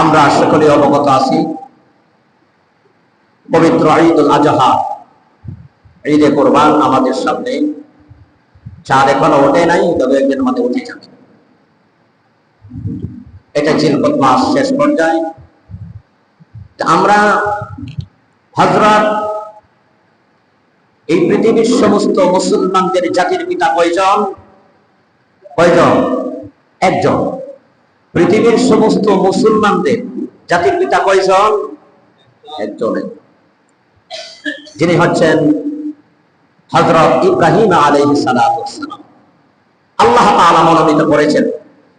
আমরা সকলে অবগত আছি পবিত্র ঈদুল আজহা, ঈদে কোরবান আমাদের সামনে। চাঁদ এখনো ওঠে নাই, তবে একদিন আমাদের উঠে যাবে। এটা জিলকত মাস শেষ পর্যায়ে। আমরা হযরত এই পৃথিবীর সমস্ত মুসলমানদের জাতির পিতা কয়জন? একজন। পৃথিবীর সমস্ত মুসলমানদের জাতির পিতা কয়জন? একজন, যিনি হচ্ছেন হযরত ইব্রাহিম আলাইহিস সালাতু ওয়াস সালাম। আল্লাহ তাআলা মনোনীত করেছেন,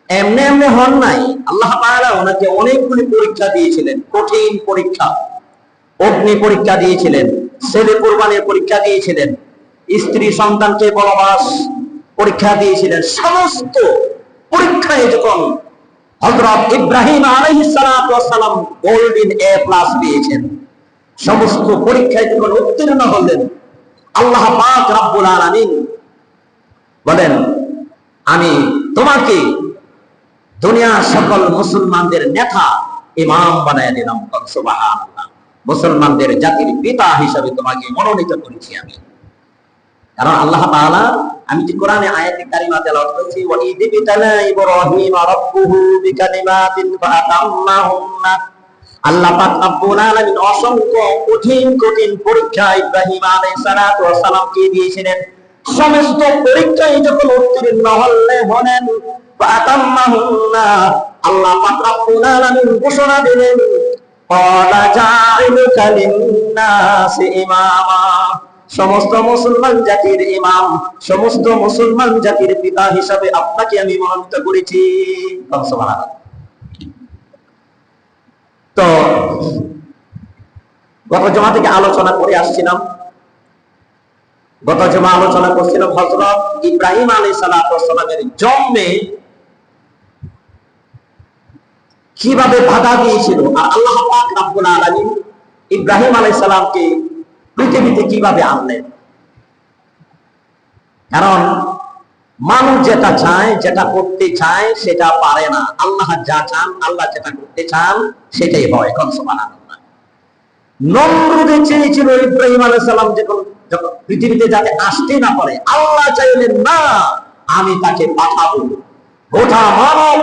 এমনি এমনি হন নাই। আল্লাহ তাআলা ওনাকে অনেকগুলি পরীক্ষা দিয়েছিলেন, কঠিন পরীক্ষা। অগ্নি পরীক্ষা দিয়েছিলেন, ছেলে কুরবানির পরীক্ষা দিয়েছিলেন, স্ত্রী সন্তানকে বনবাস পরীক্ষা দিয়েছিলেন। সমস্ত পরীক্ষায় যখন হযরত ইব্রাহিম আলাইহিস সালাতু ওয়াস সালাম গোল্ডেন A+ পেয়েছেন, সমস্ত পরীক্ষায় যখন উত্তীর্ণ হলেন, আল্লাহ পাক রব্বুল আলামিন বলেন, আমি তোমাকে দুনিয়ার সকল মুসলমানদের নেতা, ইমাম বানায় দিলাম। সুবহানাল্লাহ। মুসলমানদের জাতির পিতা হিসেবে তোমাকে মনোনীত করেছি আমি। কারণ আল্লাহ তাআলা, আমি যে কোরআনে আয়াতে কারিমা তেলাওয়াত করেছি, ওয়া ইয বিতালা ইব্রাহিম রাব্বুহু বিকালিমাতিন ফাতাম্মাহুন্না, আল্লাহ পাক রব্বুল আলামিন অসংখ্য কঠিন কঠিন পরীক্ষা ইব্রাহিম আলাইহিস সালাতু ওয়াস সালামকে দিয়েছিলেন। সমস্ত পরীক্ষায় যখন উত্তীর্ণ হলেন, ফাতাম্মাহুন্না, আল্লাহ পাক রব্বুল আলামিন ঘোষণা দিলেন, ক্বালা জাইলুকা লিন-নাসি ইমামা, সমস্ত মুসলমান জাতির ইমাম, সমস্ত মুসলমান জাতির পিতা হিসাবে আপনাকে আমি মনোনীত করেছি। সুবহানাল্লাহ। তো গত জমা থেকে আলোচনা করে আসছিলাম, আলোচনা করছিলাম হযরত ইব্রাহিম আলাইহিস সালাতু ওয়াস সালামের জন্মে কিভাবে বাধা দিয়েছিল, আর আল্লাহ পাক রব্বুল আলামিন ইব্রাহিম আলাইহিস সালামকে পৃথিবীতে কিভাবে আনলেন। কারণ মানুষ যেটা চায়, যেটা করতে চায়, সেটা পারে না। আল্লাহ যা চান, আল্লাহ যেটা করতে চান, সেটাই হয়। সুবহানাল্লাহ। নমরুদে চেয়েছিল ইব্রাহিম আলাইহিস সালাম যখন পৃথিবীতে যাতে আসতে না পারে, আল্লাহ চাইলেন, না, আমি তাকে পাঠাবো গোটা মানব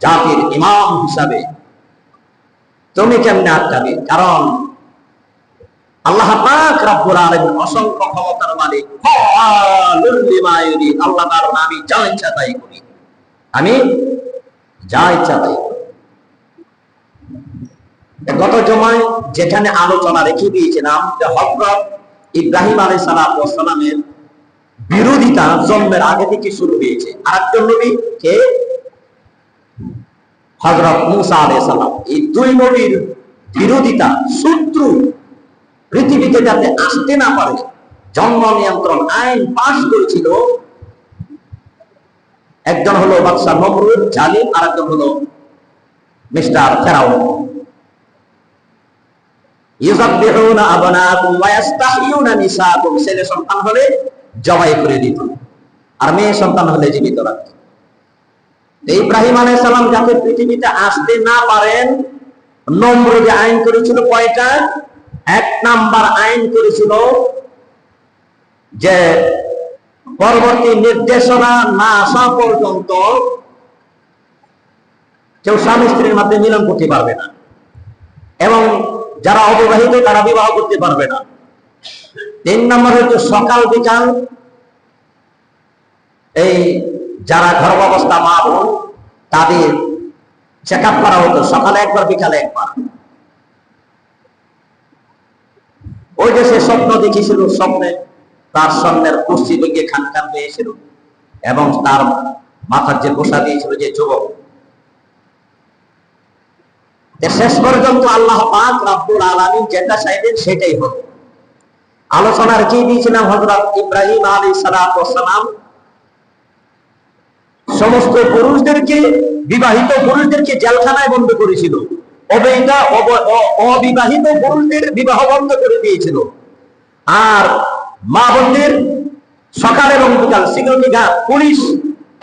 জাতির ইমাম হিসাবে। তুমি কেমনে আটকাবে? কারণ আল্লাহ পাক রব্বুল আলামিন অসংখ্য ক্ষমতার মালিক। ফাআলুল লিমা ইউরিদ, আল্লাহ তার আমি যা ইচ্ছা তাই করি, আমি যা ইচ্ছা তাই করি। গত জমায় যেখানে আলোচনা রেখে দিয়েছিলাম যে হযরত ইব্রাহিম আলাইহিস সালাতু ওয়াস সালামের বিরোধিতা জন্মের আগে থেকে শুরু হয়েছে। আরেকজন নবী কে? হযরত মূসা আলাইহিস সালাম। এই দুই নবীর বিরোধিতা, শত্রু পৃথিবীতে যাতে আসতে না পারে, জন্ম নিয়ন্ত্রণ আইন পাশ করেছিল। একজন হলো বাদশা নমরুদ জালিম, আর একজন হলো মিস্টার ফেরাউন। ইউযাববিহুনা আবনাকুম ওয়া ইস্তাহইউনা নিসাকুম, ছেলে সন্তান হলে জবাই করে দিত, আর মেয়ে সন্তান হলে জীবিত রাখত। ইব্রাহিম আলাইহিস সালাম যাতে পৃথিবীতে আসতে না পারেন, নমরুদ আইন করেছিল কয়টা? এক নাম্বার আইন করেছিল যে পরবর্তী নির্দেশনা না আসা পর্যন্ত কেউ স্বামী স্ত্রীর মধ্যে মিলন করতে পারবে না, এবং যারা অবিবাহিত তারা বিবাহ করতে পারবে না। 3 নম্বর হচ্ছে সকাল বিকাল এই যারা গর্ভাবস্থা মা বোন, তাদের চেক আপ করা হতো, সকালে একবার বিকালে একবার। ওই যে সে স্বপ্ন দেখেছিল, স্বপ্নে তার স্বপ্নের পশ্চিমে গিয়ে খান পেয়েছিল, এবং তার মাথার যে গোসা দিয়েছিল যে যুবক, শেষ পর্যন্ত আল্লাহ পাক রব্বুল আলামিন যেটা চাইলেন সেটাই হলো। আলোচনা রেখে দিয়েছিলাম হযরত ইব্রাহিম আলাইহিস সালাতু ওয়াস সালাম সমস্ত পুরুষদেরকে, বিবাহিত পুরুষদেরকে জেলখানায় বন্ধ করেছিল, অবিবাহিত পুরুষদের বিবাহ বন্ধ করে দিয়েছিল, আর মা বোনদের সকাল এবং বিকাল সিকিউরিটি গার্ড, পুলিশ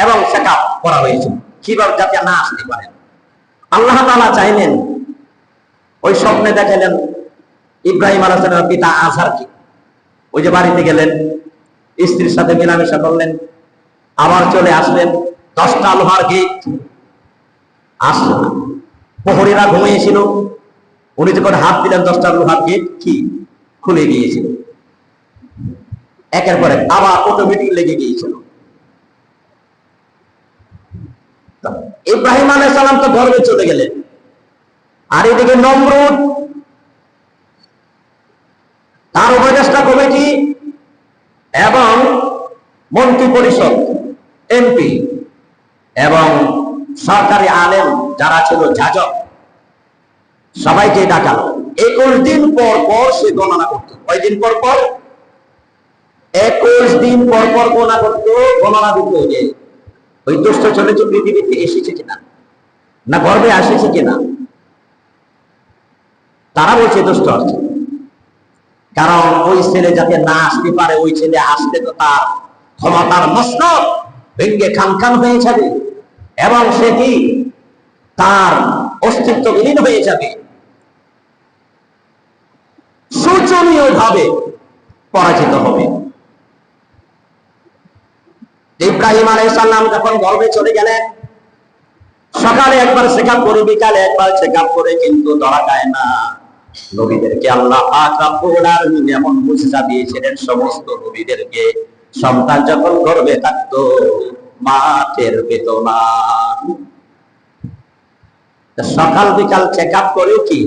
এবং চেকআপ করা হয়েছিল, কিভাবে যাতে না আসতে পারে। আল্লাহ তাআলা চাইলেন, ওই স্বপ্নে দেখালেন ইব্রাহিম আলাইহিস সালামের পিতা আযরকে। ওই যে বাড়িতে গেলেন, স্ত্রীর সাথে মেলামেশা করলেন, আবার চলে আসলেন, 10টা লোহার গেট আসলো না। প্রহরীরা ঘুমিয়েছিল, উনি যখন হাত দিলেন 10টা লোহার গেট কি খুলে গিয়েছিল, একের পর এক আবার অটোমেটিক লেগে গিয়েছিল। ইব্রাহিম আলাইহিস সালাম তো গর্বে চলে গেলেন, আর এদিকে নমরুদ, তার উপদেষ্টা কমিটি এবং মন্ত্রী পরিষদ, এমপি এবং সরকারি আলেম যারা ছিল, যাজক, সবাইকে ডাকালো। 21 দিন পর পর সে গণনা করত। কয়দিন পর পর? 21 দিন পর পর গণনা করত, গণনা দিত যে ওই দুষ্ট চলে যে পৃথিবীতে এসেছে কিনা, না গর্বে আসেছে কিনা। তারা বলছে দুষ্ট আছে, কারণ ওই ছেলে যাতে না আসতে পারে, ওই ছেলে আসলে তো তার ক্ষমতার মসনদ ভেঙ্গে খান খান হয়ে যাবে এবং সে কি তার অস্তিত্ব বিলীন হয়ে যাবে, শোচনীয় ভাবে পরাজিত হবে। ইব্রাহিম আলাইহিস সালাম যখন গর্ভে চলে গেলেন, সকালে একবার চেকআপ করে, বিকালে একবার চেকআপ করে, কিন্তু ধরা যায় না। নবীদেরকে আল্লাহ পাক রব্বুল আলামিন এমন মুজিজা দিয়েছিলেন, সমস্ত নবীদেরকে সন্তান যখন গর্ভে থাকতো মা টের পেত না। সকাল বিকাল চেকআপ করেও কি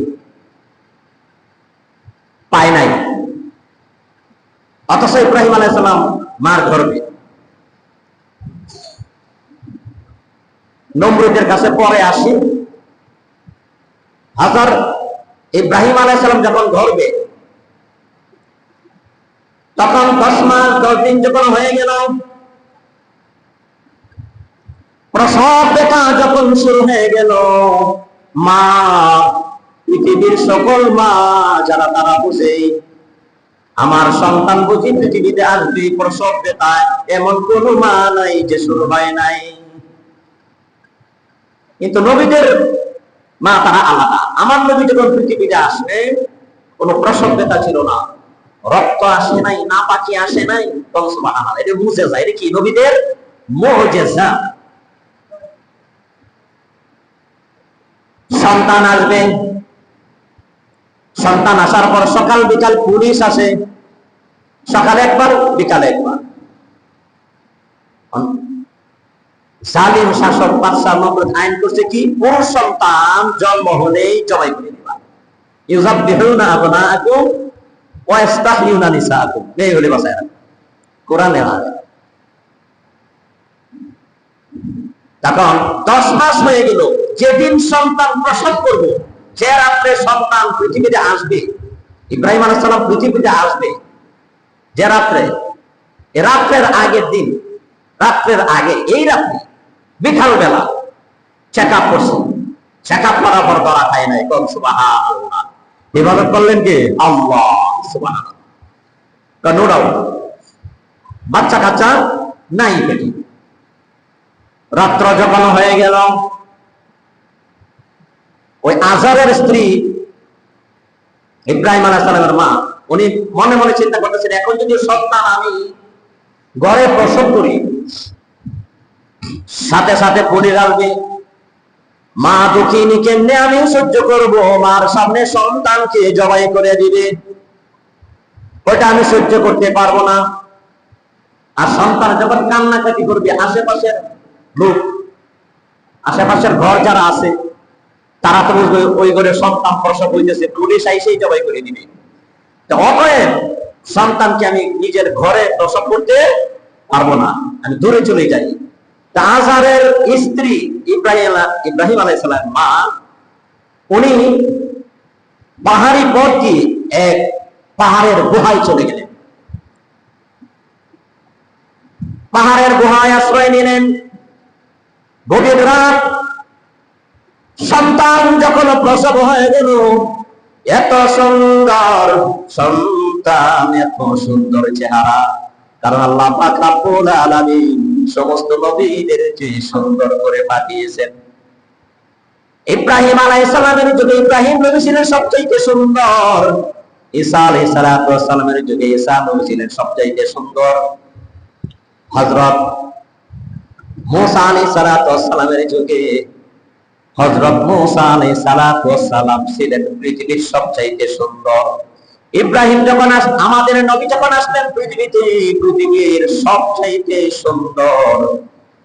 পায় নাই, অথচ ইব্রাহিম আলাইহিস সালাম মার গর্ভে। নমরুদের কাছে পরে আসি, হযরত ইব্রাহিম আলাইহিস সালাম যখন গর্ভে, তখন 10 মাস 10 দিন যখন হয়ে গেল, প্রসব ব্যথা যখন শুরু হয়ে গেল, মা, পৃথিবীর সকল মা যারা, তারা বুঝে আমার সন্তান বুঝি পৃথিবীতে আসবে প্রসব ব্যথায়, এমন কোন মা নাই যে শুরু হয় নাই। কিন্তু নবীদের মা তারা আলাদা। আমার নবী যখন পৃথিবীতে আসবে কোন প্রসব ব্যথা ছিল না, রক্ত আসে নাই, না পাখি আসে নাই। সুবহানাল্লাহ, এটা বুঝে যায়, এটা কি নবীদের মুজিজা। সন্তান আসবে, সন্তান আসার পর সকাল বিকাল পুলিশ আসে, সকালে একবার বিকালে একবার। জালিম শাসক বাদশা নমরুদ আইন করছে কি, পুরুষ সন্তান জন্ম হলেই জবাই করে দিবা। ইউযাববিহুনা আবনাআকুম ওয়া ইস্তাহয়ুনা নিসাআকুম, এই হলে বাঁচায় রাখো, কোরআনে আছে। তখন 10 মাস হয়ে গেল, যেদিন সন্তান প্রসব করবে, যে রাত্রে সন্তান পৃথিবীতে আসবে, ইব্রাহিম আলাইহিস সালাম পৃথিবীতে আসবে যে রাত্রে, এ রাত্রের আগের দিন, রাত্রের আগে, এই রাত্রে বিকাল বেলা চেকআপ করছে। চেকআপ করার পর ধরা খায় নাই। সুবহানাল্লাহ, ইবাদত করলেন কে? আল্লাহ। সুবহানাল্লাহ, নো ডাউট। বাচ্চা কাচ্চা নাই পেটে। রাত্র যখন হয়ে গেল, ওই আজারের স্ত্রী ইব্রাহিম আলাইহিস সালামের মা, উনি মনে মনে চিন্তা করতেছেন, এখন যদি সন্তান আমি ঘরে প্রসব করি, সাথে সাথে পড়ে যাবে, মা দুঃখিনী, কেমনে আমি সহ্য করব? মার সামনে সন্তানকে জবাই করে দিবে, ওটা আমি সহ্য করতে পারবো না। আর সন্তান যখন কান্নাকাটি করবে, আশেপাশের লোক, আশেপাশের ঘর যারা আছে, তারা তো বুঝবে ওই ঘরে সন্তান প্রসব হইতেছে, পুলিশ আইসেই জবাই করে দিবে। অতএব সন্তানকে আমি নিজের ঘরে প্রসব করতে পারবো না, আমি দূরে চলে যাই। আজারের স্ত্রী ইব্রাহিম আলাইহিস সালামের মা, উনি পাহাড়ি পথ দিয়ে এক পাহাড়ের গুহায় চলে গেলেন। পাহাড়ের গুহায় আশ্রয় নিলেন। গভীর রাত, সন্তান যখন প্রসব হয়ে গেল, এত সুন্দর সন্তান, এত সুন্দর চেহারা, কারণ আল্লাহ পাক রব্বুল আলামিন সমস্ত নবীদেরকে সুন্দর করে পাঠিয়েছেন। ইব্রাহিম আলাইহিস সালামের যুগে ইব্রাহিম নবী ছিলেন সবচেয়ে সুন্দর, ঈসা আলাইহিস সালামের যুগে ঈসা নবী ছিলেন সবচেয়ে সুন্দর, হযরত মুসা আলাইহিস সালামের যুগে হযরত মুসা আলাইহিস সালাম ছিলেন পৃথিবীর সবচেয়ে সুন্দর। ইব্রাহিম যখন আমাদের নবী যখন আসলেন পৃথিবীতে, পৃথিবীর সবচেয়ে সুন্দর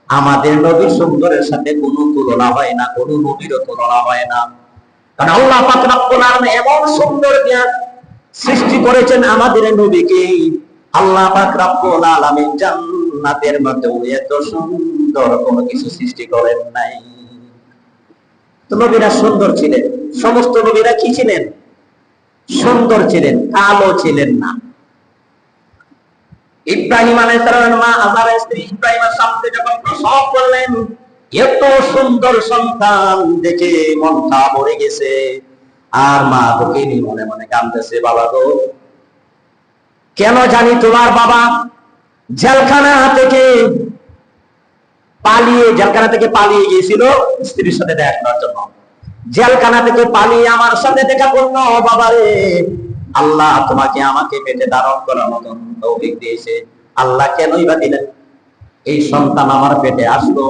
আমাদের নবীর সুন্দরের সাথে কোনো তুলনা হয় না, কোনো নবীরও তুলনা হয় না। কারণ আল্লাহ পাক রব্বুল আলামিন এমন সুন্দর জ্ঞান সৃষ্টি করেছেন আমাদের নবীকে। আল্লাহ পাক রব্বুল আলামিন জান্নাতের মধ্যে এত সুন্দর কোনো কিছু সৃষ্টি করেন নাই। তো নবীরা সুন্দর ছিলেন, সমস্ত নবীরা কি ছিলেন? সুন্দর ছিলেন, কালো ছিলেন না। ইব্রাহিম আলাইহিস সালামের মা হাজারের স্ত্রী ইব্রাহিমের সামনে যখন প্রসব করলেন, এত সুন্দর সন্তান দেখে মনটা ভরে গেছে। আর মা দুঃখিনী মনে মনে কাঁদতেছে, বাবা গো, কেন জানি তোমার বাবা জেলখানা থেকে পালিয়ে গিয়েছিল স্ত্রীর সাথে দেখা করার জন্য। জেলখানা থেকে পালিয়ে আমার সাথে দেখা করলো। বাবা রে, আল্লাহ তোমাকে আমাকে পেটে ধারণ করার মতন তৌফিক দিয়েছে। আল্লাহ কেনই বা দিলেন? এই সন্তান আমার পেটে আসলো,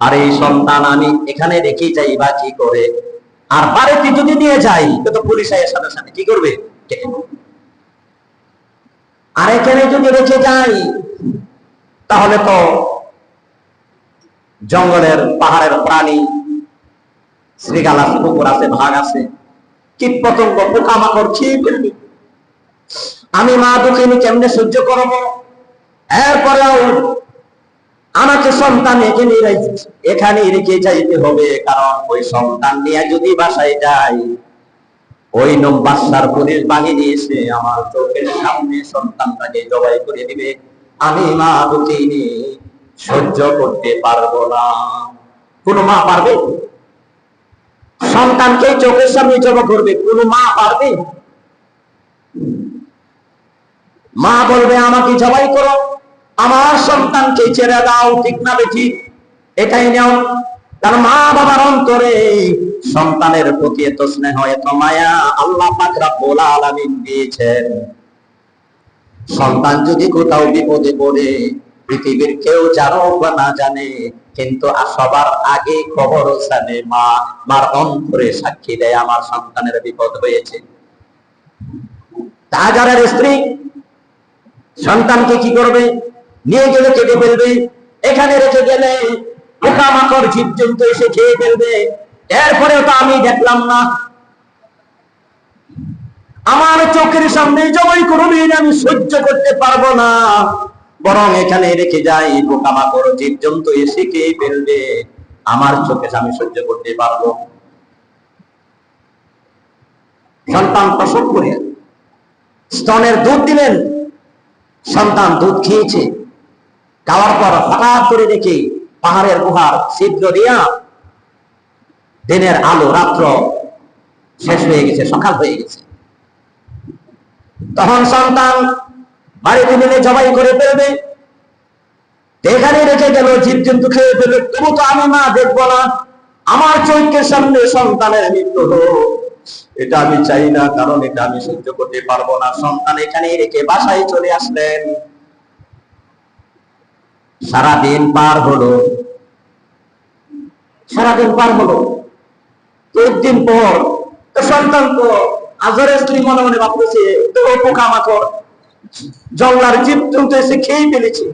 আর এই সন্তান আমি এখানে রেখে যাই বা কি করে? আর বাড়িতে যদি নিয়ে যাই তো পুলিশ এর সাথে সাথে কি করবে? আর এখানে যদি রেখে যাই তাহলে তো জঙ্গলের পাহাড়ের প্রাণী, শ্রীগাল আছে, কুকুর আছে, ভাগ আছে, কীট পতঙ্গ, পোকামাকড় খেয়ে ফেলবে। আমি মা দুঃখিনী কেমনে সহ্য করবো? এরপরেও আমাকে সন্তান এখানে রেখে যাইতে হবে, কারণ ওই সন্তান নিয়ে যদি বাসায় যাই, ওই বাদশার পুলিশ বাহিনী এসে আমার চোখের সামনে সন্তানটাকে জবাই করে দিবে। আমি মা দুঃখিনী সহ্য করতে পারবো না। কোন মা পারবে? সন্তানকে চোখের সামনে জবাই করবে কোন মা পারবে? মা বলবে আমাকে জবাই করো, আমার সন্তানকে ছেড়ে দাও, ঠিক না বেঠিক? এটাই নাও। তার মা বাবার অন্তরে সন্তানের প্রতি এত স্নেহ, এত মায়া আল্লাহ পাক রব্বুল আলামিন দিয়েছেন। সন্তান যদি কোথাও বিপদে পড়ে, পৃথিবীর কেউ জানুক বা না জানে, কিন্তু সবার আগে খবর জানে মা। মার অন্তরে সাক্ষী দেয় আমার সন্তানের বিপদ হয়েছে। হাজারের স্ত্রী সন্তানকে কি করবে? নিয়ে গেলে কেটে ফেলবে, এখানে রেখে গেলে পোকামাকড় জীবজন্তু এসে খেয়ে ফেলবে। এরপরেও তো আমি দেখলাম না, আমার চোখের সামনে জবাই করবে, আমি সহ্য করতে পারবো না, বরং এখানে রেখে যাই, পোকামাকড় জীবজন্তু এসে খেয়ে ফেলবে, আমার চোখে আমি সহ্য করতে পারবো। সন্তান প্রসব করে স্তনের দুধ দিলেন, সন্তান দুধ খেয়েছে, খাওয়ার পর হঠাৎ করে দেখে পাহাড়ের গুহার ছিদ্র দিয়া দিনের আলো, রাত্র শেষ হয়ে গেছে, সকাল হয়ে গেছে। তখন সন্তান বাড়িতে নিলে জবাই করে ফেলবে, এখানে রেখে গেল, জীবজন্তু খেয়ে ফেলবে, তবু তো আমি মা দেখবো না, আমার চোখের সামনে সন্তানের মৃত্যু হলো, এটা আমি চাই না, কারণ এটা আমি সহ্য করতে পারবো না। সন্তান এখানে রেখে বাসায় চলে আসলেন। সারাদিন পার হলো, একদিন পর সন্তান তো আজরের স্ত্রী মনে মনে ভাবতেছে, তো পোকামাকড় জঙ্গলার জীবজন্তু এসে খেয়ে ফেলেছে,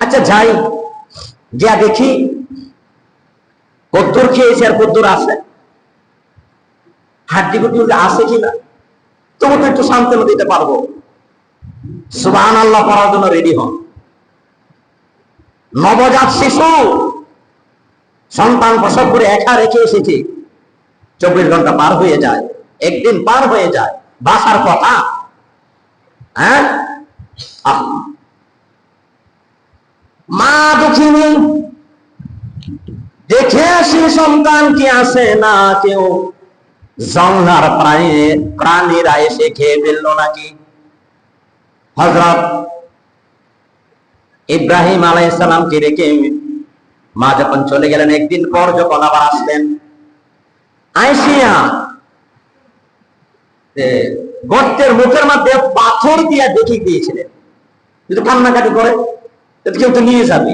আচ্ছা যাই, যা দেখি কদ্দুর খেয়েছে আর কদ্দুর আছে, হাড্ডি গুটি আছে কিনা, তবু তো একটু সান্ত্বনা দিতে পারবো। সুবহানাল্লাহ পড়ার জন্য রেডি হন। নবজাত শিশু সন্তান প্রসব করে একা রেখে এসেছে, 24 ঘন্টা পার হয়ে যায়, একদিন পার হয়ে যায়, বাসার কথা। হ্যাঁ, মা দুঃখিনী দেখে আসি সন্তান কি আছে না কেউ, জঙ্গলার প্রাণীরা এসে খেয়ে ফেললো নাকি। হযরত ইব্রাহিম আলাইহিস সালামকে রেখে মা যখন চলে গেলেন, একদিন পর যখন আবার আসলেন, আইসিয়া গর্তের মুখের মধ্যে পাথর দিয়া দেখিয়ে দিয়েছিলেন, যদি কান্নাকাটি করে কেউ তো নিয়ে যাবে,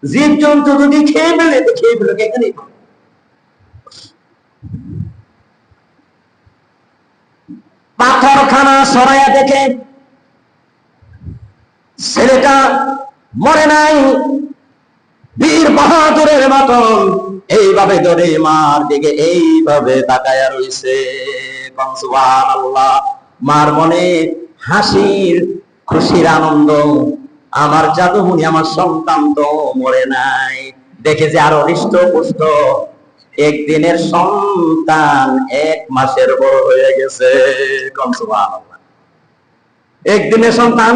জীব জন্তু যদি খেয়ে ফেলে তো খেয়ে ফেলে, এখানেই পাথরখানা সরাইয়া দেখে ছেলেটা মরে নাই, বীর বাহাদুরের মতন এইভাবে ধরে মার দিকে এইভাবে তাকায়া রইছে। সুবহানাল্লাহ। মার মনে হাসির খুশির আনন্দ, আমার জাদুমণি, আমার সন্তান তো মরে নাই। দেখে যে আরো হৃষ্টপুষ্ট, একদিনের সন্তান 1 মাসের বড় হয়ে গেছে। সুবহানাল্লাহ। একদিনের সন্তান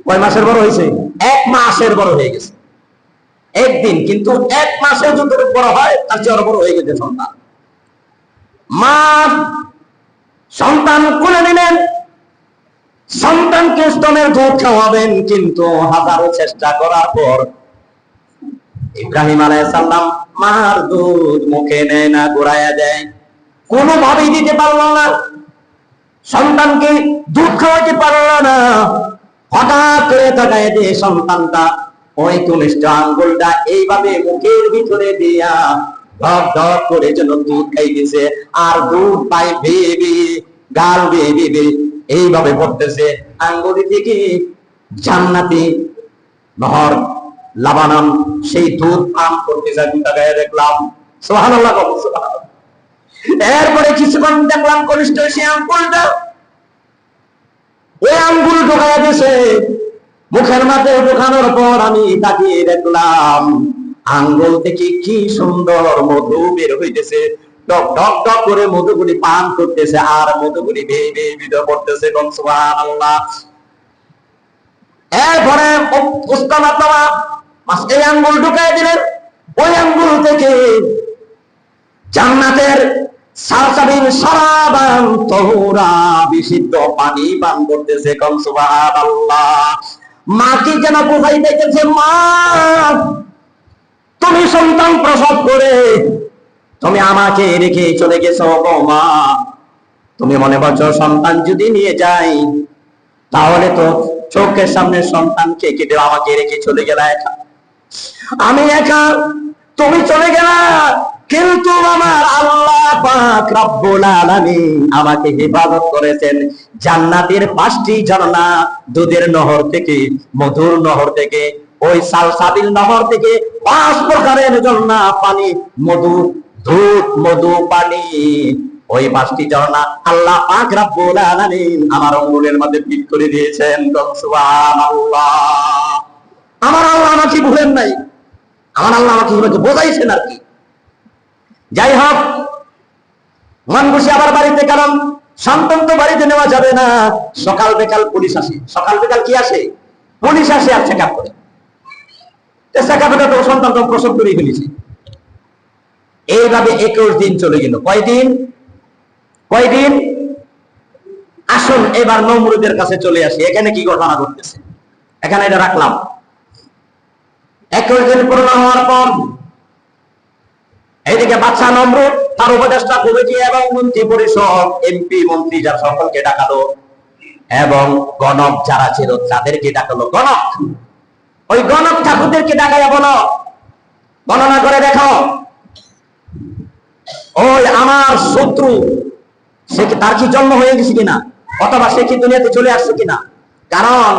কয় মাসের বড় হয়েছে? 1 মাসের বড় হয়ে গেছে। একদিন কিন্তু 1 মাসের যত বড় হয় তার চেয়ে বড় হয়ে গেছে সন্তান। মা সন্তান কোলে নিলেন, সন্তানকে স্তনের দুধ খাওয়াবেন, কিন্তু হাজারো চেষ্টা করার পর ইব্রাহিম আলাইহিস সালাম মার দুধ মুখে নেয় না, ঘুরাইয়া দেয়, কোনোভাবেই দিতে পারল না, সন্তানকে দুধ খাওয়াতে পারল না। হঠাৎ করে তাকায় দিয়ে সন্তানটা ওই কনিষ্ঠ আঙ্গুলটা এইভাবে মুখের ভিতরে দিয়া ধপ ধপ করে যেন দুধ খাইতেছে, আর দুধ পাই বেবি গাল বেবি এইভাবে পড়তেছে। আঙ্গুলি থেকে জান্নাতি নহর লাবানাম সেই দুধ পান করতেছে। তাকায় দেখলাম, সুবহানাল্লাহ। এরপরে কিছুক্ষণ দেখলাম কনিষ্ঠ সেই আঙ্গুলটা, ওই আঙ্গুল ঢোকায়া দিয়েছে মুখের মধ্যে। ঢোকানোর পর আমি তাকিয়ে দেখলাম আঙ্গুল থেকে কি সুন্দর মধু বের হইতেছে, টক টক টক করে মধুগুলি পান করতেছে, আর মধুগুলি বেয়ে বেয়ে বিদে পড়তেছে। সুবহানাল্লাহ। এরপরে এই আঙ্গুল ঢুকাই দিলেন, ওই আঙ্গুল থেকে জান্নাতের সালসাবিল শরাবান তহুরা বিশুদ্ধ পানি পান করতেছে। সুবহানাল্লাহ। মাকে যেন বোঝাই দিতেছে, মা তুমি সন্তান প্রসব করে তুমি আমাকে রেখে চলে গেছো। মা তুমি মনে করছো সন্তান যদি নিয়ে যাই তাহলে তো চোখের সামনে সন্তানকে কেটে আমাকে রেখে চলে গেলা একা, আমি একা, তুমি চলে গেলা, কিন্তু আমার আল্লাহ পাক রব্বুল আলামিন আমাকে হেফাজত করেছেন। জান্নাতের 5টি ঝর্ণা, দুধের নহর থেকে, মধুর নহর থেকে, ওই সালসাবিল নহর থেকে 5 প্রকারের ঝর্ণা পানি, মধু, দুধ, মধু, পানি, ওই 5টি ঝর্ণা আল্লাহ পাক রব্বুল আলামিন আমার আঙ্গুলের মধ্যে ফিট করে দিয়েছেন। সুবহানাল্লাহ। আমার আল্লাহ আমাকে ভুলেন নাই, আমার আল্লাহ আমাকে বোঝাইছেন আর কি। যাই হোক, মন খুশি আবার বাড়িতে, কারণ সন্তান তো বাড়িতে নেওয়া যাবে না। সকাল বিকাল পুলিশ আসে, সকাল বিকাল কি আসে? পুলিশ আসে আর চেক আপ করে। চেক আপে তো সন্তান তো প্রসব করে ফেলেছে। এইভাবে 21 দিন চলে গেল। কয়দিন? আসুন এবার নমরুদের কাছে চলে আসি, এখানে কি ঘটনা ঘটতেছে। এখানে এটা রাখলাম। 21 দিন পূর্ণ হওয়ার পর এইদিকে বাদশা নমরুদ তার উপদেষ্টা কমিটি এবং মন্ত্রী পরিষদ, এমপি মন্ত্রী যারা সকলকে ডাকালো, এবং গণক যারা ছিল তাদেরকে ডাকালো। গণক, ওই গণক ঠাকুরদেরকে ডাকাইয়া বলো, গণনা করে দেখো ওই আমার শত্রু সে কি, তার কি জন্ম হয়ে গেছে কিনা, অথবা সে কি দুনিয়াতে চলে আসছে কিনা। কারণ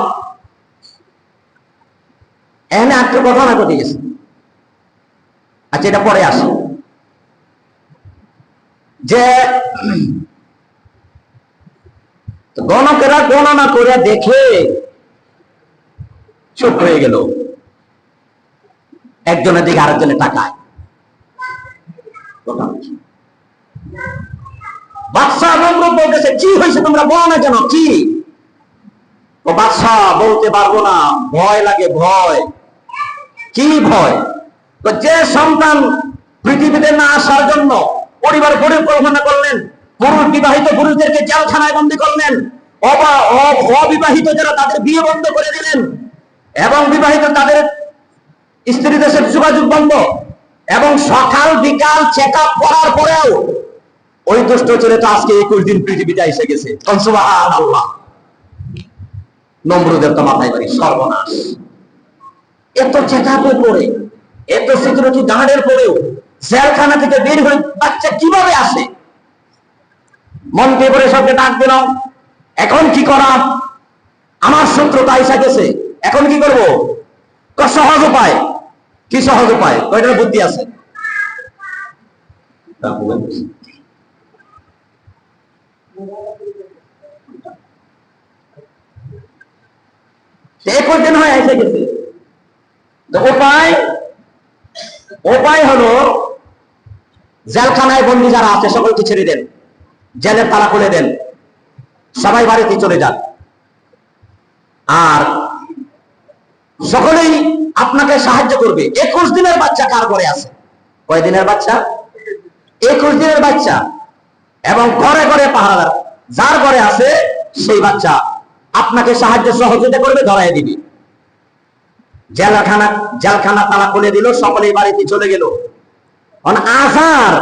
এখানে একটা ঘটনা ঘটে গেছে। আচ্ছা, এটা পরে আসে যে গণকেরা গণনা করে দেখে চুপ হয়ে গেল, একজনের দিকে আরেকজনের টাকায়। বাদশা নমরুদ বলতেছে, কি হয়েছে তোমরা বলো না কেন, কি? ও বাদশা বলতে পারবো না, ভয় লাগে। ভয় কি? ভয় যে সন্তান পৃথিবীতে না আসার জন্য পরিবার পরিকল্পনা করলেন, পুরুষ বিবাহিত পুরুষদেরকে জেলখানায় বন্দী করলেন, অবিবাহিত যারা তাদের বিয়ে বন্ধ করে দিলেন, এবং বিবাহিত তাদের স্ত্রীদের সাথে যোগাযোগ বন্ধ, এবং সকাল বিকাল চেক আপ করার পরেও ওই দুষ্ট ছেলেটা আজকে 21 দিন পৃথিবীতে এসে গেছে। সুবহানাল্লাহ। নমরুদের তো মাথায় বাড়ি, সর্বনাশ। এত চেক আপের পরে, এত সিকিউরিটি গার্ডের পরেও জেলখানা থেকে বের হয়ে বাচ্চা কিভাবে আসে? মন্ত্রী করে সবকে ডাক দিলাম, এখন কি করা? আমার শত্রুতা এসে গেছে, এখন কি করবো? সহজ উপায়। কি সহজ উপায়? কয়টার বুদ্ধি আছে? দিন হয় এসে গেছে। উপায় হলো জেলখানায় বন্দী যারা আছে সকলকে ছেড়ে দেন, জেলের তালা খুলে দেন, সবাই বাড়িতে চলে যান, আর সকলেই আপনাকে সাহায্য করবে। 21 দিনের বাচ্চা কার ঘরে আছে? কয় দিনের বাচ্চা? 21 দিনের বাচ্চা। এবং ঘরে ঘরে পাহারাদার যার ঘরে আছে সেই বাচ্চা আপনাকে সাহায্য সহযোগিতা করবে, ধরাই দিবে। জেলখানা তালা খুলে দিল, সকলেই বাড়িতে চলে গেল। আজহার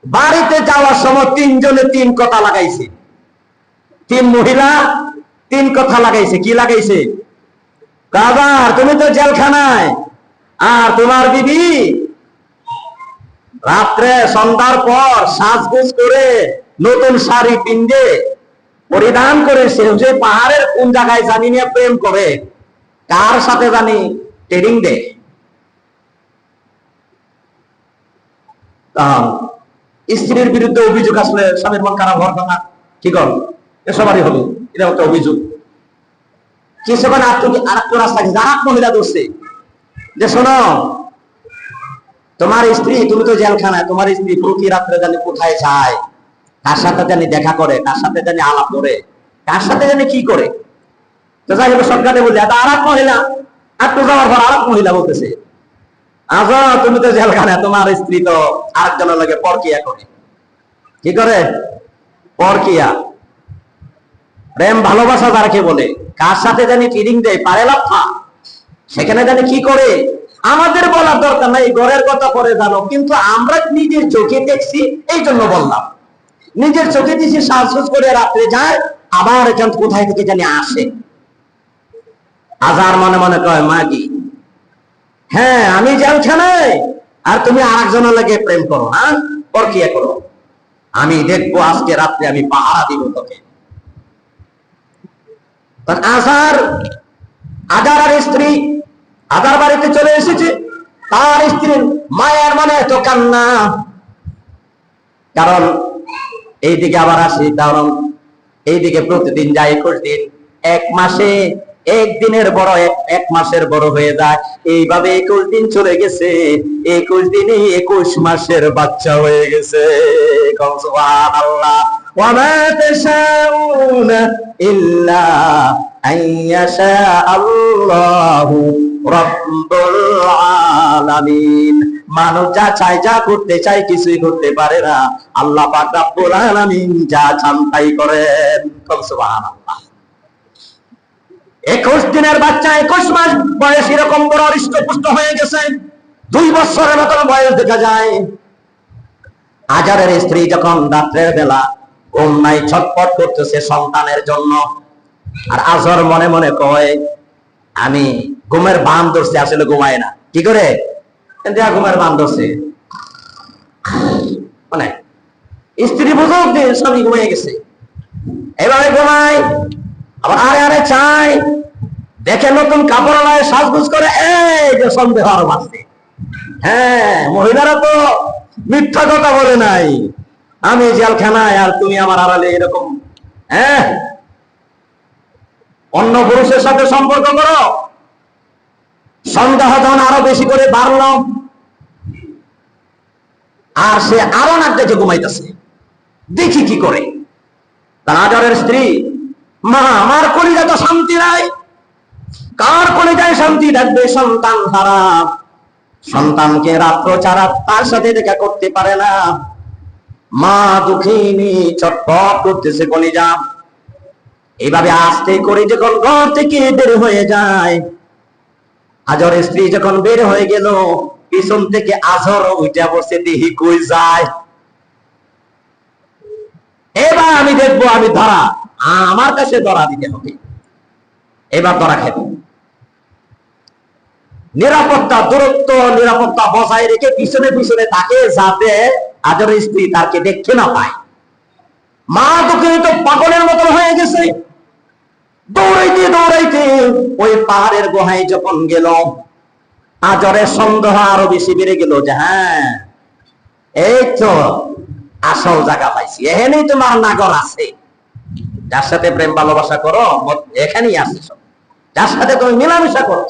বাড়িতে যাওয়ার সময় 3 জনে 3 কথা লাগাইছে। 3 মহিলা 3 কথা লাগাইছে। কি লাগাইছে? আজহার, তুমি তো জেলখানায়, আর তোমার বিবি রাত্রে সন্ধ্যার পর সাজগোজ করে নতুন শাড়ি পিন্দে পরিধান করে সে পাহাড়ের কোন জায়গায় জানি নিয়ে প্রেম করে, কার সাথে জানি ট্রেডিং দেয়। স্ত্রীর বিরুদ্ধে অভিযোগ আসলে স্বামীর মন খারাপ হওয়ার কথা, কি কর? এসবারই হবে, এটা একটা অভিযোগ। কিছুক্ষণ আরেকটু রাস্তা আরেক মহিলা ধরছে যে, শোনো, তোমার স্ত্রী, তুমি তো জেলখানায়, তোমার স্ত্রী প্রতি রাত্রে জানি কোথায় যায়, কার সাথে জানি দেখা করে, কার সাথে জানি আলাপ করে, কার সাথে জানি কি করে। তো যাই হোক সরকারে বললে আর এক মহিলা, একটু যাওয়ার পর আরেক মহিলা বলতেছে, আচ্ছা তুমি তো জেলখানায়, তোমার স্ত্রী তো আরেকজনের লাগে পরকিয়া করে। কি করে? পরকিয়া। প্রেম ভালোবাসা যাকে বলে, কার সাথে জানি ফিডিং দেয়, পারে লাফা, সেখানে জানি কি করে। আমাদের বলার দরকার নাই, ঘরের কথা পরে জানো, কিন্তু আমরা নিজের চোখে দেখছি, এই জন্য বললাম। নিজের চোখে দিছি, সাজগোজ করে রাত্রে যায়, আবার এখান কোথায় থেকে জানি আসে। আজহার মনে মনে কয়, মাগি, হ্যাঁ আমি জেলখানায়, আর তুমি আরেকজনের লাগে প্রেম করো, হ্যাঁ পরকিয়া করো, আমি দেখবো আজকে রাত্রে আমি পাহারা দিব তোকে। আজহার স্ত্রী আজহার বাড়িতে চলে এসেছে। তার স্ত্রীর মায়ের মনে এত কান্না, কারণ এইদিকে আবার আসি, কারণ এইদিকে প্রতিদিন যায় 21 দিন, 1 মাসে 1 দিনের বড় 1 মাসের বড় হয়ে যায়। এইভাবে 21 দিন চলে গেছে, 21 দিনে 21 মাসের বাচ্চা হয়ে গেছে। সুবহানাল্লাহ। ওয়া মা তাশাউনা ইল্লা আইয়াশা আল্লাহু রাব্বুল আলামিন। মানুষ যা চায়, যা করতে চায়, কিছুই করতে পারে না। আল্লাহ পাক রব্বুল আলামিন যা চান তাই করেন। সুবহানাল্লাহ। 21 দিনের বাচ্চা, 21 মাস বয়স, এরকম বড় হৃষ্টপুষ্ট হয়ে গেছে, 2 বছরের মতন বয়স দেখা যায়। আজহারের স্ত্রী যখন রাত্রের বেলা ঘুম নাই, ছটফট করতেছে সন্তানের জন্য। আর আজহার মনে মনে কয়, আমি ঘুমের বান ধরছে, আসলে ঘুমায় না। কি করে? ঘুমের বান ধরছে, মানে স্ত্রী বুঝুক যে স্বামী ঘুমিয়ে গেছে, এভাবে ঘুমায়। আবার আরে আরে চাই, দেখে নতুন কাপড় নয়, সাজগুজ করে, এই যে সন্দেহ আরো বাড়ছে। হ্যাঁ, মহিলারা তো মিথ্যা কথা বলে নাই, আমি জেলখানায় আর তুমি আমার আড়ালে এরকম অন্য পুরুষের সাথে সম্পর্ক করো। সন্দেহ যখন আরো বেশি করে বাড়লো, আর সে আরো নাক দেখে ঘুমাইতেছে, দেখি কি করে। তার আজহারের স্ত্রী, মা আমার কলিজা তো শান্তি নাই। কার কলিজায় শান্তি থাকবে? সন্তান হারা, সন্তানকে রাত্র ছাড়া তার সাথে দেখা করতে পারে না। মা দুঃখিনী, ছটফট করতেছে কলিজা। এইভাবে আস্তে করে যখন ঘর থেকে বের হয়ে যায়, আজরের স্ত্রী যখন বের হয়ে গেল, পিছন থেকে আজর উঠে বসে, দেখি কই যায়। এবার আমি দেখবো, আমি ধরা, আমার কাছে ধরা দিতে হবে। এবার ধরা খেতে নিরাপত্তা, দূরত্ব, নিরাপত্তা বজায় রেখে পিছনে পিছনে তাকে, যাতে আজরের স্ত্রী তাকে দেখতে না পায়। মা দুঃখে তো পাগলের মতন হয়ে গেছে। দৌড়াইতে দৌড়াইতে ওই পাহাড়ের গুহায় যখন গেল, আজরের সন্দেহ আরো বেশি বেড়ে গেল যে হ্যাঁ, এই তো আসল জায়গা পাইছি, এখানেই তোমার নাগর আছে। যার সাথে প্রেম ভালোবাসা করো এখানেই আছে সব, যার সাথে তুমি মেলামেশা করো।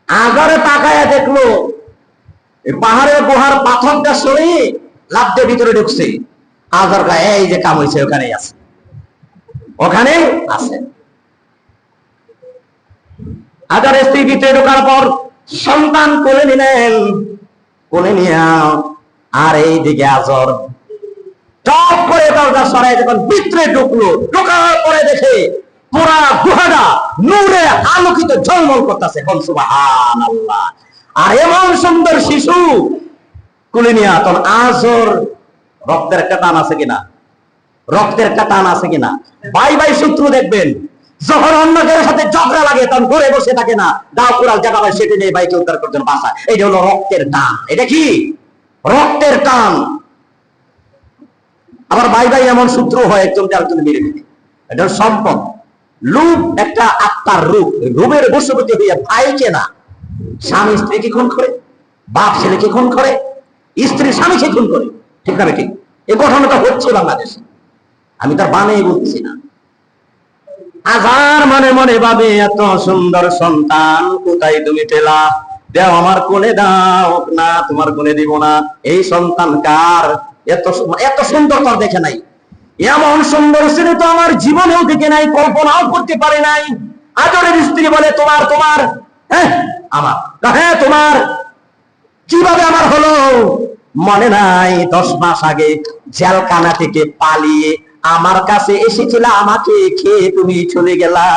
আজরে তাকায়া দেখলো পাহাড়ের গুহার পাথরটা সরিয়ে লাফ দিয়ে ভিতরে ঢুকছে। আজর গায়ে এই যে কাম হয়েছে, ওখানেই আছে, ওখানে আছে। আজর স্ত্রী ভিতরে ঢোকার পর সন্তান কোলে নিলেন, কোলে নিয়ে আর এই দিকে আজর টপ করে দরজা সরাই যখন ভিতরে ঢুকলো, ঢোকার পরে দেখে পুরা গুহাটা নূরে আলোকিত ঝলমল করতেছে। সুবহানাল্লাহ। আর এমন সুন্দর শিশু কোলে নিয়ে, তখন আজর রক্তের একটা টান আছে কিনা, রক্তের একটা টান আছে কিনা। ভাই ভাই শত্রু দেখবেন, যখন অন্যদের সাথে ঝগড়া লাগে তখন ঘরে বসে থাকে না, দাও কুড়াল জায়গা ভাই সেটি নিয়ে ভাইকে উদ্ধার করতে বাসা। এটা হলো রক্তের টান। এটা কি রক্তের টান। আবার ভাই ভাই এমন শত্রু হয় একজন আরেকজন মেরে ফেলে। এটা সম্পদ। লোভ একটা আত্মার রূপ, রূপের বশবর্তী হইয়া ভাইকে না, স্বামী স্ত্রীকে খুন করে, বাপ ছেলেকে খুন করে, স্ত্রী স্বামীকে খুন করে। ঠিক না ঠিক? এই ঘটনাটা হচ্ছে বাংলাদেশে, আমি তার বানিয়ে বলছি না। আজার মনে মনে ভাবে, এত সুন্দর সন্তান কোথায় তুমি পেলা? দেও আমার কোলে দাও। না, তোমার কোলে দিব না। এই সন্তান কার? এত সুন্দর তো দেখে নাই, এমন সুন্দর ছেলে তো আমার জীবনেও দেখে নাই, কল্পনাও করতে পারে নাই। আজরের স্ত্রী বলে, তোমার তোমার হ্যাঁ আমার, হ্যাঁ তোমার। কিভাবে আমার হলো মনে নাই? 10 মাস আগে জেলখানা থেকে পালিয়ে আমার কাছে এসেছিল, আমাকে খেয়ে তুমি চলে গেলা।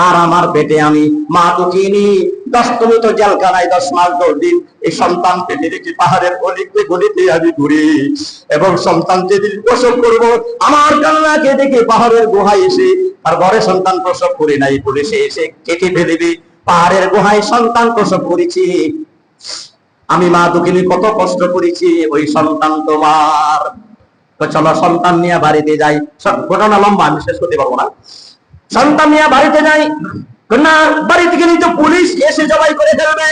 আর আমার পেটে আমি মা তো কিনি 10, তুমি তো জেলখানায় 10 মাস 10 দিন। এই সন্তান পেটে রেখে পাহাড়ের গলিতে গলিতে আমি ঘুরি, এবং সন্তান যেদিন প্রসব করবো আমার কান্নাকে দেখে পাহাড়ের গুহায় এসে, আর ঘরে সন্তান প্রসব করে নাই, পুলিশে এসে কেটে ফেলবে। পাহাড়ের গুহায় সন্তান প্রসব করেছি আমি, মা দুঃখিনী কত কষ্ট করেছি। ওই সন্তান তোমার। তো চলো সন্তান নিয়ে বাড়িতে যাই। ঘটনা লম্বা, আমি শেষ করতে পারবো না। সন্তান নিয়ে বাড়িতে যাই, না বাড়ি থেকে তো পুলিশ এসে জবাই করে ফেলবে,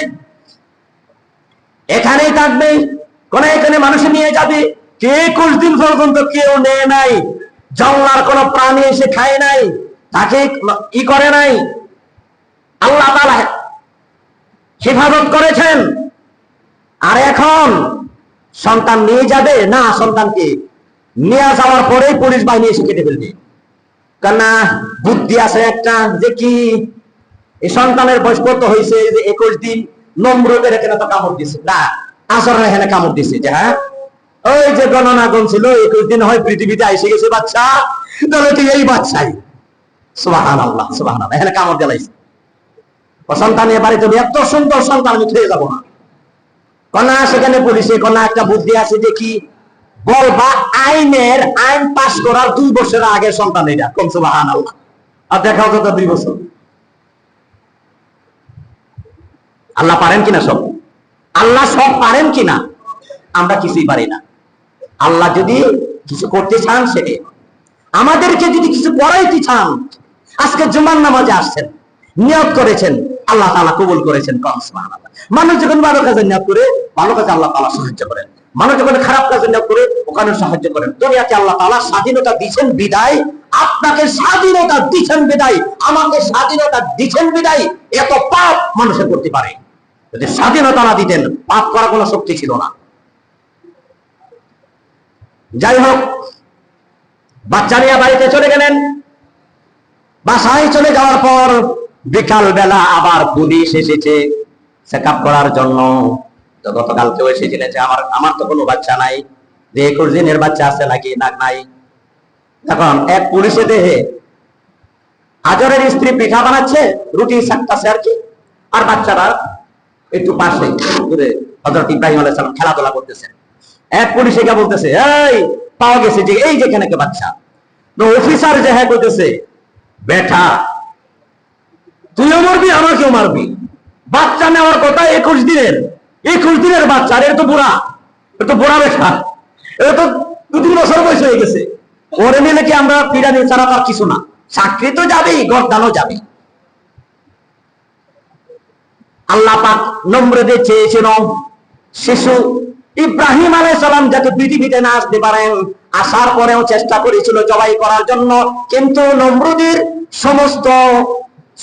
এখানেই থাকবে, কোন এখানে মানুষ নিয়ে যাবে। কে 21 দিন পর্যন্ত কেউ নেয় নাই, জঙ্গলার কোন প্রাণী এসে খায় নাই, তাকে ই করে নাই। আল্লাহ তাআলা হেফাজত করেছেন। আর এখন সন্তান নিয়ে যাবে না, সন্তানকে নিয়ে যাওয়ার পরেই পুলিশ বাহিনী এসে কেটে ফেলবে। কেননা বুদ্ধি আছে একটা, যে কি এই সন্তানের বয়স কত হয়েছে, যে 21 দিন, নমরুদের এখানে তো কামড় দিছে না, আজরের এখানে কামড় দিছে, যে হ্যাঁ ওই যে গণনা ছিল 21 দিন হয় পৃথিবীতে এসে গেছে বাচ্চা, তাহলে তুই এই বাচ্চাই। সুবহানাল্লাহ সুবহানাল্লাহ, এখানে কামড় জ্বালাইছে। ও সন্তান নিয়ে বাড়িতে, এত সুন্দর সন্তান আমি খেয়ে যাবো না। কনা সেখানে পুলিশে কনা একটা বুদ্ধি আছে, যে কি বলবা, আইন পাস করার 2 বছর আগে সন্তান এটা কম। সুবহানাল্লাহ। আর দেখাও তো 2 বছর। আল্লাহ পারেন কিনা সব? আল্লাহ সব পারেন কিনা? আমরা কিছুই পারি না। আল্লাহ যদি কিছু করতে চান, সেটাই। আমাদেরকে যদি কিছু করাইতে চান, আজকে জুমার নামাজে আসছেন, নিয়ত করেছেন, আল্লাহ তাআলা কবুল করেছেন। সুবহানাল্লাহ। মানুষ যখন ভালো কাজে নিয়ত করে, ভালো কাজে আল্লাহ তাআলা সাহায্য করেন। মানুষ যখন খারাপ কাজে নিয়ত করে, ওখানে সাহায্য করেন। দুনিয়াতে আল্লাহ তাআলা স্বাধীনতা দিয়েছেন বিদায়, আপনাকে স্বাধীনতা দিয়েছেন বিদায়, আমাকে স্বাধীনতা দিয়েছেন বিদায় এত পাপ মানুষে করতে পারে। যদি স্বাধীনতা না দিতেন, পাপ করার কোনো শক্তি ছিল না। যাই হোক, বাচ্চা নিয়ে বাড়িতে চলে গেলেন। বাসায় চলে যাওয়ার পর বিকাল বেলা আবার পুলিশ এসেছে চেকআপ করার জন্য। গতকাল কেউ এসেছিলেন যে আমার তো কোনো বাচ্চা নাই, যে 21 দিনের বাচ্চা আছে নাকি, না নাই। এখন এক পুলিশে দেহে আজরের স্ত্রী পিঠা বানাচ্ছে, রুটি ছাকতেছে আর কি, আর বাচ্চারা একটু পাশে দূরে হযরত ইব্রাহিম আলাইহিস সালাম খেলাধুলা করতেছেন। এক পুলিশ একা বলতেছে, এই পাওয়া গেছে যে এই যেখানে কে বাচ্চা। তো অফিসার যে হ্যাঁ করতেছে, বেটা তুইও মারবি আমাকেও মারবি, বাচ্চা নেওয়ার কথা 21 দিনের বাচ্চা, আর এর তো বুড়া, এর তো বুড়া বেটা, এর তো 2-3 বছর বয়স হয়ে গেছে, ওরে নিলে কি আমরা পিড়ানি ছাড়া আর কিছু না, চাকরি তো যাবেই, গর্দানও যাবে। আল্লাহ পাক নম্রদের চেয়েছিল শিশু ইব্রাহিম আলাইহিস সালাম যাতে পৃথিবীতে না আসতে পারেন, আসার পরেও চেষ্টা করেছিল জবাই করার জন্য, কিন্তু নমরুদের সমস্ত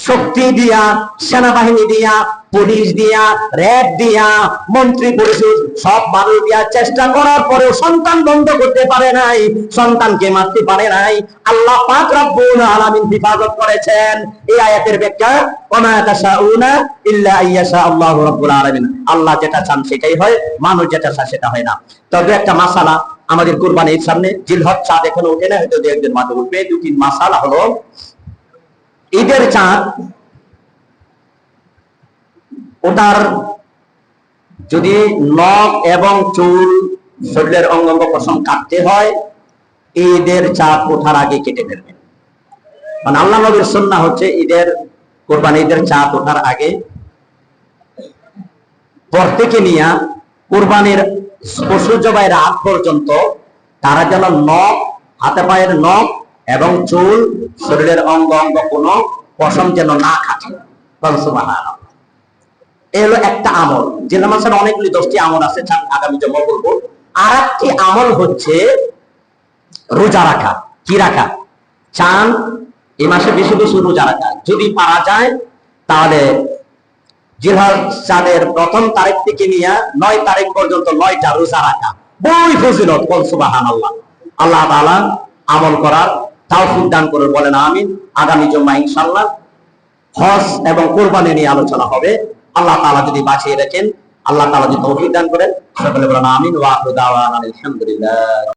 শক্তি দিয়া, সেনাবাহিনী দিয়া, পুলিশ দিয়া, র্যাব দিয়া, মন্ত্রী পরিষদ সব মানুষ দিয়া চেষ্টা করার পরেও সন্তান বন্ধ করতে পারে নাই, সন্তানকে মারতে পারে নাই। আল্লাহ পাক রব্বুল আলামিন হেফাজত করেছেন। এই আয়াতের ব্যাখ্যা, ওমা তাশাউনা ইল্লা আইয়াশা আল্লাহু রাব্বুল আলামিন, আল্লাহ যেটা চান সেটাই হয়, মানুষ যেটা চায় সেটা হয় না। তবে একটা মাসালা আমাদের কুরবানির সামনে, জিলহজ চাঁদ এখনো ওঠে না, হয়তো 2-1 দিন মাত্র উঠবে। 2-3 মাসালা হলো, ঈদের চাঁদ ওটার যদি নখ এবং চুল, শরীরের অঙ্গ প্রত্যঙ্গ কাটতে হয়, ঈদের চাঁদ ওঠার আগে কেটে ফেলবেন। মানে আল্লাহ নবীর সুন্নাহ হচ্ছে ঈদের কুরবানি ঈদের চাঁদ ওঠার আগে প্রত্যেকে নিয়ে কুরবানির পশু জবাইয়ের আগ পর্যন্ত তারা যেন নখ, হাতে পায়ের নখ এবং চুল, শরীরের অঙ্গ কোনো পশম যেন না কাটে। সুবহানাল্লাহ। এই হলো একটা আমল। জিলহজ মাসের অনেকগুলি 10টি আমল আছে, আগামী জমা বলবো। আর একটি আমল হচ্ছে রোজা রাখা। কি রাখা? চাঁদ এই মাসে বেশি বেশি রোজা রাখা। যদি পারা যায় তাহলে জিলহজ চাঁদের প্রথম তারিখ থেকে নিয়ে 9 তারিখ পর্যন্ত 9টা রোজা রাখা, বই ফজিলত। সুবহানাল্লাহ। আল্লাহ তাআলা আমল করার তৌফিক দান করুন, বলেন আমিন। আগামী জুম্মা ইনশাআল্লাহ হজ এবং কুরবানি নিয়ে আলোচনা হবে। আল্লাহ তাআলা যদি বাঁচিয়ে রাখেন, আল্লাহ তাআলা যদি তৌফিক দান করেন, সকলে বলেন আমিন। ওয়া আখিরু দাওয়ানা আলহামদুলিল্লাহ।